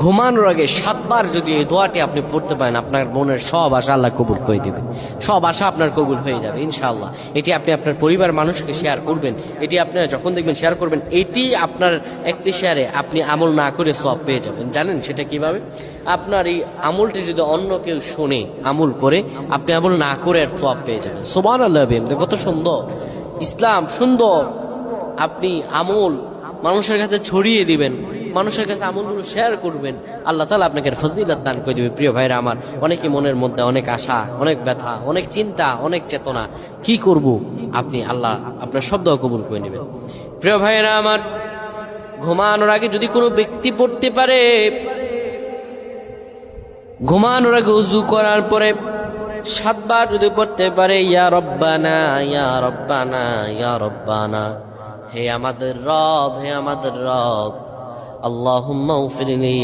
ঘুমানোর আগে 7 বার যদি এই দোয়াটি আপনি পড়তে পারেন, আপনার মনের সব আশা আল্লাহ কবুল করে দেবে। সব আশা আপনার কবুল হয়ে যাবে ইনশাআল্লাহ। এটি আপনি আপনার পরিবার মানুষকে শেয়ার করবেন। এটি আপনারা যখন দেখবেন শেয়ার করবেন, এটি আপনার একটি শেয়ারে আপনি আমল না করে সওয়াব পেয়ে যাবেন। জানেন সেটা কিভাবে? আপনার এই আমলটি যদি অন্য কেউ শুনে আমল করে, আপনি আমল না করে আর সওয়াব পেয়ে যাবেন। সুবহানাল্লাহ। কত সুন্দর ইসলাম, সুন্দর। আপনি আমল মানুষের কাছে ছড়িয়ে দিবেন, মানুষের কাছে আমলগুলো শেয়ার করবেন, আল্লাহ তাআলা আপনাকে ফজিলত দান করে দেবে। প্রিয় ভাইরা আমার, অনেকে মনের মধ্যে অনেক আশা, অনেক ব্যথা, অনেক চিন্তা, অনেক চেতনা, কি করব? আপনি আল্লাহ আপনার শব্দ কবুল করে নেবেন। প্রিয় ভাইরা আমার, ঘুমানোর আগে যদি কোনো ব্যক্তি পড়তে পারে, ঘুমানোর আগে উযু করার পরে 7 বার যদি পড়তে পারে, ইয়া রব্বানা ইয়া রব্বানা ইয়া রব্বানা, হে আমাদের রব, হে আমাদের রব, আল্লাহুম্মা উগফিরলি